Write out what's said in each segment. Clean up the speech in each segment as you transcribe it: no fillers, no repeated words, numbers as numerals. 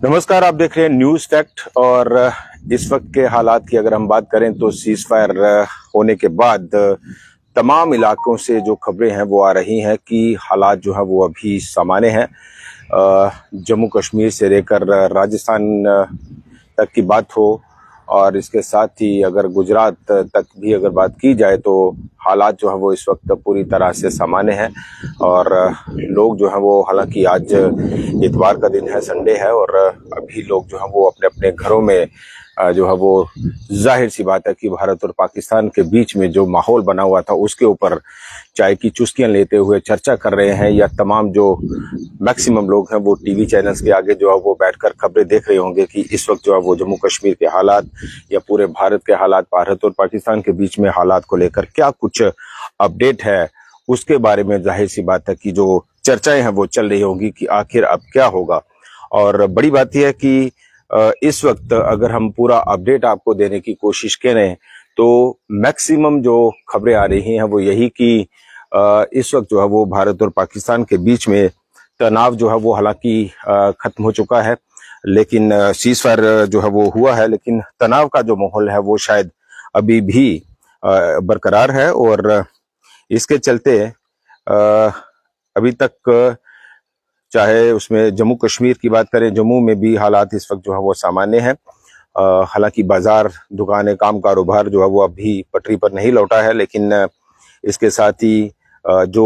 नमस्कार, आप देख रहे हैं न्यूज फैक्ट। और इस वक्त के हालात की अगर हम बात करें तो सीज फायर होने के बाद तमाम इलाकों से जो खबरें हैं वो आ रही हैं कि हालात जो है वो अभी सामान्य हैं। जम्मू कश्मीर से लेकर राजस्थान तक की बात हो और इसके साथ ही अगर गुजरात तक भी अगर बात की जाए तो हालात जो है वो इस वक्त पूरी तरह से सामान्य है। और लोग जो है वो, हालांकि आज इतवार का दिन है, संडे है, और अभी लोग जो है वो अपने अपने घरों में जो है वो, जाहिर सी बात है कि भारत और पाकिस्तान के बीच में जो माहौल बना हुआ था उसके ऊपर चाय की चुस्कियां लेते हुए चर्चा कर रहे हैं। या तमाम जो मैक्सिमम लोग हैं वो टीवी चैनल्स के आगे जो है वो बैठकर खबरें देख रहे होंगे कि इस वक्त जो है वो जम्मू कश्मीर के हालात या पूरे भारत के हालात, भारत और पाकिस्तान के बीच में हालात को लेकर क्या कुछ अपडेट है, उसके बारे में जाहिर सी बात है कि जो चर्चाएं हैं वो चल रही होंगी कि आखिर अब क्या होगा। और बड़ी बात यह है कि इस वक्त अगर हम पूरा अपडेट आपको देने की कोशिश करें तो मैक्सिमम जो खबरें आ रही हैं वो यही कि इस वक्त जो है वो भारत और पाकिस्तान के बीच में तनाव जो है वो हालांकि खत्म हो चुका है, लेकिन सीज फायर जो है वो हुआ है, लेकिन तनाव का जो माहौल है वो शायद अभी भी बरकरार है। और इसके चलते अभी तक चाहे उसमें जम्मू कश्मीर की बात करें, जम्मू में भी हालात इस वक्त जो है वो सामान्य है। हालांकि बाजार, दुकानें, काम कारोबार जो है वो अभी पटरी पर नहीं लौटा है, लेकिन इसके साथ ही जो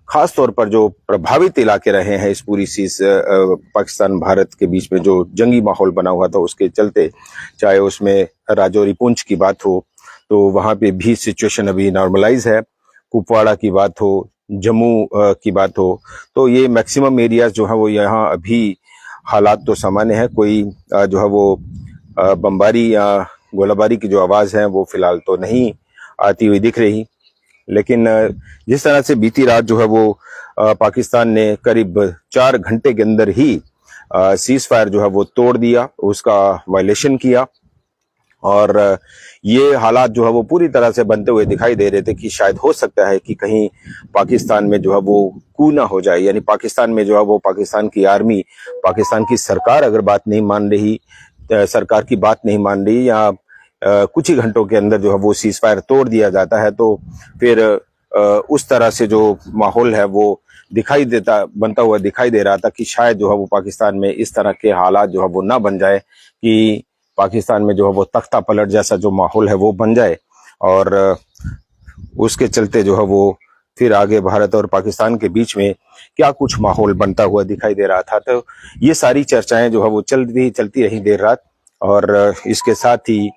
खास तौर पर जो प्रभावित इलाके रहे हैं इस पूरी चीज, पाकिस्तान भारत के बीच में जो जंगी माहौल बना हुआ था उसके चलते, चाहे उसमें राजौरी पुंछ की बात हो तो वहां पे भी सिचुएशन अभी नॉर्मलाइज है, कुपवाड़ा की बात हो, जम्मू की बात हो, तो ये मैक्सिमम एरियाज जो है वो यहाँ अभी हालात तो सामान्य है। कोई जो है वो बमबारी या गोलाबारी की जो आवाज है वो फिलहाल तो नहीं आती हुई दिख रही। लेकिन जिस तरह से बीती रात जो है वो पाकिस्तान ने करीब 4 घंटे के अंदर ही सीज फायर जो है वो तोड़ दिया, उसका वायलेशन किया, और ये हालात जो है वो पूरी तरह से बनते हुए दिखाई दे रहे थे कि शायद हो सकता है कि कहीं पाकिस्तान में जो है वो कू ना हो जाए, यानी पाकिस्तान में जो है वो पाकिस्तान की आर्मी, पाकिस्तान की सरकार अगर बात नहीं मान रही, सरकार की बात नहीं मान रही, या कुछ ही घंटों के अंदर जो है वो सीज फायर तोड़ दिया जाता है, तो फिर उस तरह से जो माहौल है वो बनता हुआ दिखाई दे रहा था कि शायद जो है वो पाकिस्तान में इस तरह के हालात जो है वो ना बन जाए कि पाकिस्तान में जो है वो तख्ता पलट जैसा जो माहौल है वो बन जाए। और उसके चलते जो है वो फिर आगे भारत और पाकिस्तान के बीच में क्या कुछ माहौल बनता हुआ दिखाई दे रहा था। तो ये सारी चर्चाएं जो है वो चलती रही देर रात। और इसके साथ ही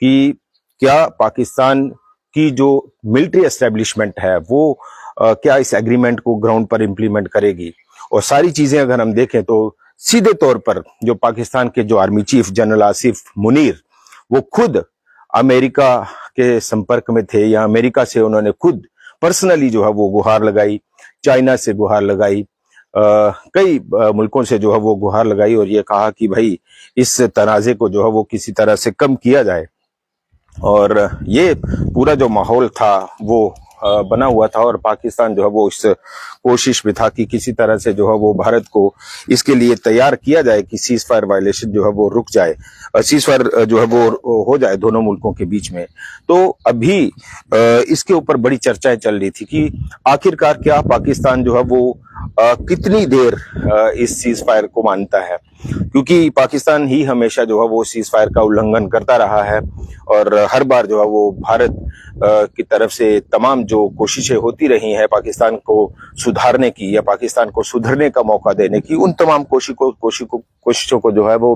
कि क्या पाकिस्तान की जो मिलिट्री एस्टेब्लिशमेंट है वो क्या इस एग्रीमेंट को ग्राउंड पर इंप्लीमेंट करेगी, और सारी चीजें अगर हम देखें तो सीधे तौर पर जो पाकिस्तान के जो army chief general Asif Munir, वो खुद अमेरिका के संपर्क में थे, या अमेरिका से उन्होंने खुद पर्सनली जो है वो गुहार लगाई, चाइना से गुहार लगाई, कई मुल्कों से जो है वो गुहार लगाई, और ये कहा कि भाई इस तनाजे को जो है वो किसी तरह से कम किया जाए। और ये पूरा जो माहौल था वो बना हुआ था, और पाकिस्तान जो है वो इस कोशिश में था कि किसी तरह से जो है वो भारत को इसके लिए तैयार किया जाए कि सीज फायर वायलेशन जो है वो रुक जाए, सीज फायर जो है वो हो जाए दोनों मुल्कों के बीच में। तो अभी इसके ऊपर बड़ी चर्चाएं चल रही थी कि आखिरकार क्या पाकिस्तान जो है वो कितनी देर इस सीज फायर को मानता है, क्योंकि पाकिस्तान ही हमेशा जो है वो सीज फायर का उल्लंघन करता रहा है, और हर बार जो है वो भारत की तरफ से तमाम जो कोशिशें होती रही हैं पाकिस्तान को सुधारने की या पाकिस्तान को सुधरने का मौका देने की, उन तमाम कोशिशों को जो है वो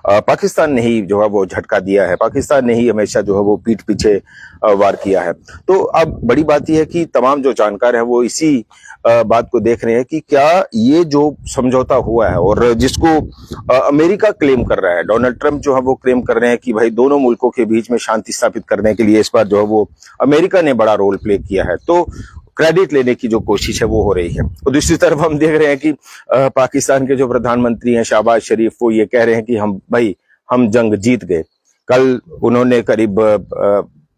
पाकिस्तान ने ही जो है वो झटका दिया है, पाकिस्तान ने ही हमेशा जो है वो पीठ पीछे वार किया है। तो अब बड़ी बात यह है कि तमाम जो जानकार हैं वो इसी बात को देख रहे हैं कि क्या ये जो समझौता हुआ है, और जिसको अमेरिका क्लेम कर रहा है, डोनाल्ड ट्रंप जो है वो क्लेम कर रहे हैं कि भाई दोनों मुल्कों के बीच में शांति स्थापित करने के लिए इस बार जो है वो अमेरिका ने बड़ा रोल प्ले किया है, तो क्रेडिट लेने की जो कोशिश है वो हो रही है। और दूसरी तरफ हम देख रहे हैं कि पाकिस्तान के जो प्रधानमंत्री हैं शहबाज शरीफ, वो ये कह रहे हैं कि हम जंग जीत गए। कल उन्होंने करीब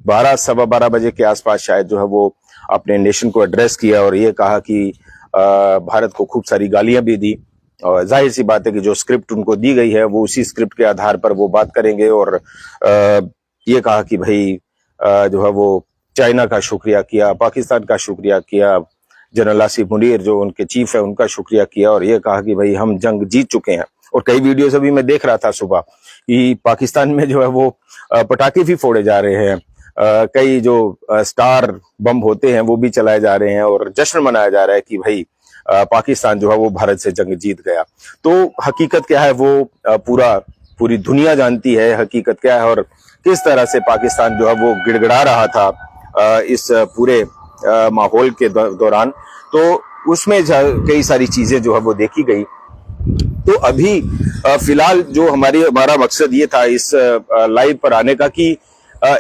12-12:15 बजे के आसपास शायद जो है वो अपने नेशन को एड्रेस किया और ये कहा कि भारत को खूब सारी गालियां भी दी, और जाहिर सी बात है कि जो स्क्रिप्ट उनको दी गई है वो उसी स्क्रिप्ट के आधार पर वो बात करेंगे। और ये कहा कि भाई जो है वो चाइना का शुक्रिया किया, पाकिस्तान का शुक्रिया किया, जनरल आसिफ मुनीर जो उनके चीफ है उनका शुक्रिया किया, और ये कहा कि भाई हम जंग जीत चुके हैं। और कई वीडियोस अभी मैं देख रहा था सुबह कि पाकिस्तान में जो है वो पटाखे भी फोड़े जा रहे हैं, कई जो स्टार बम होते हैं वो भी चलाए जा रहे हैं, और जश्न मनाया जा रहा है कि भाई पाकिस्तान जो है वो भारत से जंग जीत गया। तो हकीकत क्या है वो पूरी दुनिया जानती है हकीकत क्या है, और किस तरह से पाकिस्तान जो है वो गिड़गिड़ा रहा था इस पूरे माहौल के दौरान। तो उसमें कई सारी चीजें जो है वो देखी गई। तो अभी फिलहाल जो हमारा मकसद ये था इस लाइव पर आने का कि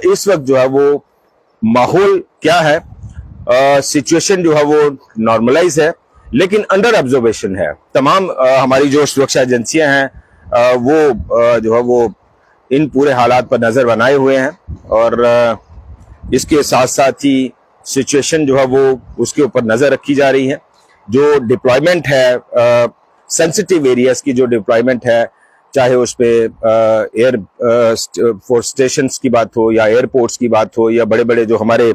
इस वक्त जो है वो माहौल क्या है, सिचुएशन जो है वो नॉर्मलाइज है लेकिन अंडर ऑब्जर्वेशन है। तमाम हमारी जो सुरक्षा एजेंसियां हैं वो जो है वो इन पूरे हालात पर नजर बनाए हुए हैं, और इसके साथ साथ ही सिचुएशन जो है वो उसके ऊपर नजर रखी जा रही है। जो डिप्लॉयमेंट है सेंसिटिव एरियाज की जो डिप्लॉयमेंट है, चाहे उस पे एयर फोर्स स्टेशंस की बात हो या एयरपोर्ट्स की बात हो या बड़े बड़े जो हमारे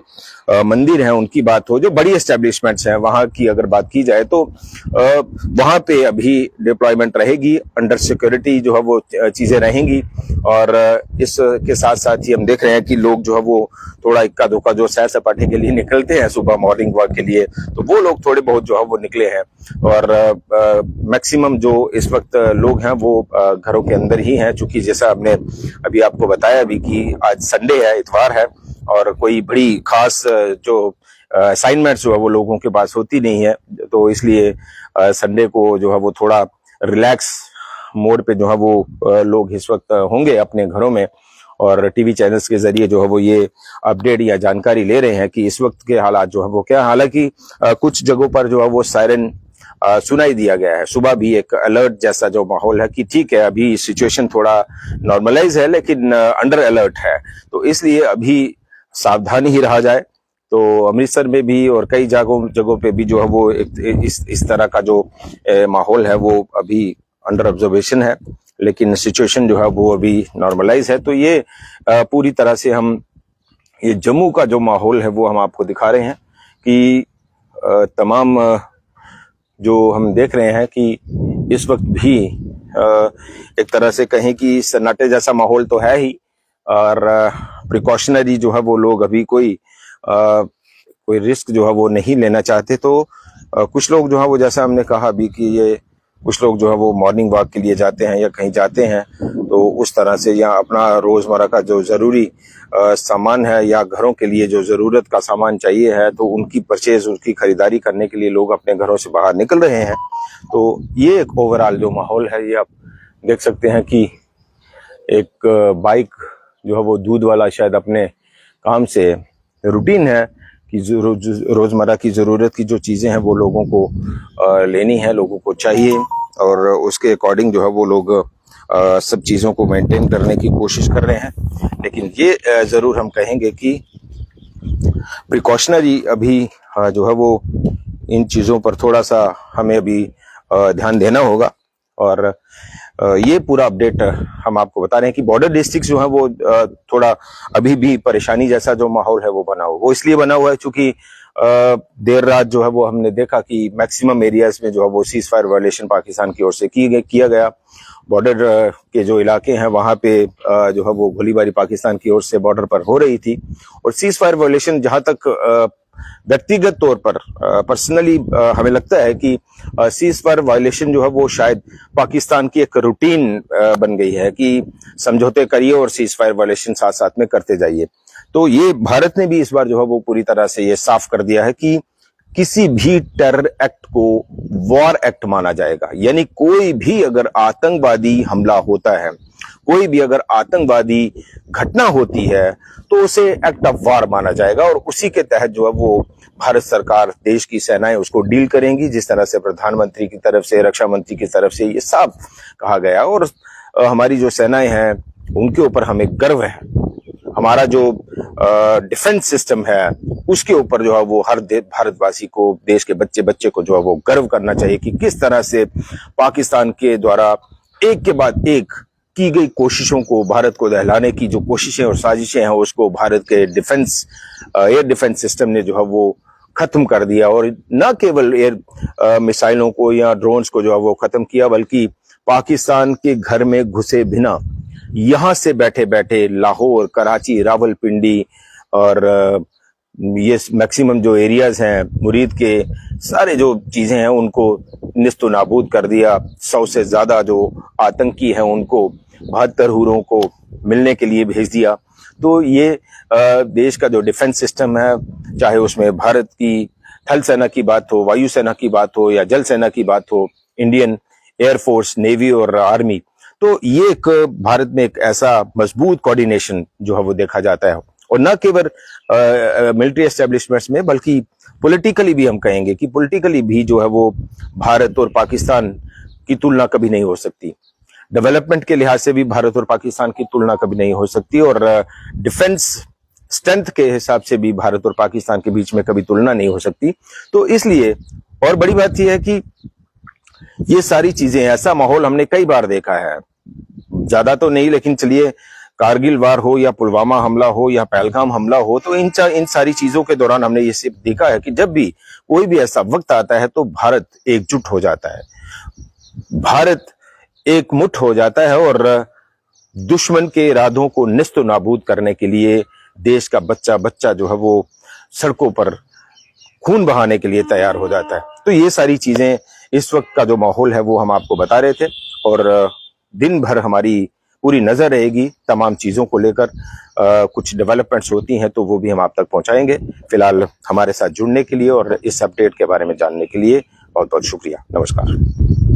मंदिर हैं उनकी बात हो, जो बड़ी एस्टेब्लिशमेंट्स हैं वहां की अगर बात की जाए तो वहां पे अभी डिप्लॉयमेंट रहेगी, अंडर सिक्योरिटी जो है वो चीजें रहेंगी। और इसके साथ साथ ही हम देख रहे हैं कि लोग जो है वो थोड़ा इक्का दुक्का जो सैर सपाटे के लिए निकलते हैं सुबह मॉर्निंग वॉक के लिए, तो वो लोग थोड़े बहुत जो है वो निकले हैं। और मैक्सिमम जो इस वक्त लोग हैं वो घरों के अंदर ही हैं, चूंकि जैसा हमने अभी आपको बताया भी कि आज संडे है, इतवार है, और कोई बड़ी खास जो असाइनमेंट्स जो है वो लोगों के पास होती नहीं है। तो इसलिए संडे को जो है वो थोड़ा रिलैक्स मोड पे जो है वो लोग इस वक्त होंगे अपने घरों में, और टीवी चैनल्स के जरिए जो है वो ये अपडेट या जानकारी ले रहे हैं कि इस वक्त के हालात जो है वो क्या। हालांकि कुछ जगहों पर जो है वो सायरन सुनाई दिया गया है। सुबह भी एक अलर्ट जैसा जो माहौल है कि ठीक है अभी सिचुएशन थोड़ा नॉर्मलाइज है लेकिन अंडर अलर्ट है, तो इसलिए अभी सावधानी ही रहा जाए। तो अमृतसर में भी और कई जगहों पे भी जो है वो इस तरह का जो माहौल है वो अभी अंडर ऑब्जर्वेशन है, लेकिन सिचुएशन जो है वो अभी नॉर्मलाइज है। तो ये पूरी तरह से हम ये जम्मू का जो माहौल है वो हम आपको दिखा रहे हैं कि तमाम जो हम देख रहे हैं कि इस वक्त भी एक तरह से कहें कि सन्नाटे जैसा माहौल तो है ही, और प्रिकॉशनरी जो है वो लोग अभी कोई रिस्क जो है वो नहीं लेना चाहते। तो कुछ लोग जो है वो जैसा हमने कहा अभी कि ये कुछ लोग जो है वो मॉर्निंग वॉक के लिए जाते हैं या कहीं जाते हैं, तो उस तरह से या अपना रोजमर्रा का जो जरूरी सामान है या घरों के लिए जो जरूरत का सामान चाहिए है तो उनकी परचेज, उनकी खरीदारी करने के लिए लोग अपने घरों से बाहर निकल रहे हैं। तो ये एक ओवरऑल जो माहौल है ये आप देख सकते हैं कि एक बाइक जो है वो दूध वाला शायद अपने काम से रूटीन है कि रोजमर्रा की जरूरत की जो चीजें हैं वो लोगों को लेनी है, लोगों को चाहिए, और उसके अकॉर्डिंग जो है वो लोग सब चीजों को मेंटेन करने की कोशिश कर रहे हैं। लेकिन ये जरूर हम कहेंगे कि प्रिकॉशनरी अभी जो है वो इन चीजों पर थोड़ा सा हमें अभी ध्यान देना होगा। और ये पूरा अपडेट हम आपको बता रहे हैं कि बॉर्डर डिस्ट्रिक्ट जो है वो थोड़ा अभी भी परेशानी जैसा जो माहौल है वो बना हुआ, वो इसलिए बना हुआ है क्योंकि देर रात जो है वो हमने देखा कि मैक्सिमम एरियाज में जो है वो सीज फायर वायलेशन पाकिस्तान की ओर से किया गया। बॉर्डर के जो इलाके हैं वहां पे जो है वो गोलीबारी पाकिस्तान की ओर से बॉर्डर पर हो रही थी। और सीज फायर वायलेशन जहां तक व्यक्तिगत तौर पर पर्सनली हमें लगता है कि सीज फायर वायलेशन जो है वो शायद पाकिस्तान की एक रूटीन बन गई है कि समझौते करिए और सीज फायर वायलेशन साथ साथ में करते जाइए। तो ये भारत ने भी इस बार जो है वो पूरी तरह से ये साफ कर दिया है कि किसी भी टेरर एक्ट को वॉर एक्ट माना जाएगा, यानी कोई भी अगर आतंकवादी हमला होता है, कोई भी अगर आतंकवादी घटना होती है तो उसे एक्ट ऑफ वार माना जाएगा, और उसी के तहत जो है वो भारत सरकार, देश की सेनाएं उसको डील करेंगी। जिस तरह से प्रधानमंत्री की तरफ से, रक्षा मंत्री की तरफ से ये सब कहा गया, और हमारी जो सेनाएं हैं उनके ऊपर हमें गर्व है। हमारा जो डिफेंस सिस्टम है उसके ऊपर जो है वो हर भारतवासी को, देश के बच्चे बच्चे को जो है वो गर्व करना चाहिए कि किस तरह से पाकिस्तान के द्वारा एक के बाद एक की गई कोशिशों को, भारत को दहलाने की जो कोशिशें और साजिशें हैं उसको भारत के एयर डिफेंस सिस्टम ने जो है वो खत्म कर दिया। और न केवल एयर मिसाइलों को या ड्रोन्स को जो है वो खत्म किया, बल्कि पाकिस्तान के घर में घुसे बिना यहां से बैठे बैठे लाहौर, कराची, रावलपिंडी और ये मैक्सिमम जो एरियाज हैं मुरीद के, सारे जो चीजें हैं उनको निस्तो नाबूद कर दिया। 100 से ज्यादा जो आतंकी हैं उनको 72 हुरों को मिलने के लिए भेज दिया। तो ये देश का जो डिफेंस सिस्टम है, चाहे उसमें भारत की थल सेना की बात हो, वायु सेना की बात हो या जल सेना की बात हो, इंडियन एयरफोर्स, नेवी और आर्मी, तो ये एक भारत में एक ऐसा मजबूत कोऑर्डिनेशन जो है वो देखा जाता है। और न केवल मिलिट्री एस्टेब्लिशमेंट्स में बल्कि पॉलिटिकली भी हम कहेंगे कि पॉलिटिकली भी जो है वो भारत और पाकिस्तान की तुलना कभी नहीं हो सकती। डेवलपमेंट के लिहाज से भी भारत और पाकिस्तान की तुलना कभी नहीं हो सकती, और डिफेंस स्ट्रेंथ के हिसाब से भी भारत और पाकिस्तान के बीच में कभी तुलना नहीं हो सकती। तो इसलिए और बड़ी बात यह है कि ये सारी चीजें, ऐसा माहौल हमने कई बार देखा है, ज्यादा तो नहीं लेकिन चलिए कारगिल वार हो या पुलवामा हमला हो या पहलगाम हमला हो, तो इन सारी चीजों के दौरान हमने ये सिर्फ देखा है कि जब भी कोई भी ऐसा वक्त आता है तो भारत एकजुट हो जाता है, भारत एकमुठ हो जाता है और दुश्मन के इरादों को निस्तो नाबूद करने के लिए देश का बच्चा बच्चा जो है वो सड़कों पर खून बहाने के लिए तैयार हो जाता है। तो ये सारी चीजें, इस वक्त का जो माहौल है वो हम आपको बता रहे थे, और दिन भर हमारी पूरी नजर रहेगी तमाम चीजों को लेकर। कुछ डेवलपमेंट्स होती हैं तो वो भी हम आप तक पहुंचाएंगे। फिलहाल हमारे साथ जुड़ने के लिए और इस अपडेट के बारे में जानने के लिए बहुत बहुत शुक्रिया। नमस्कार।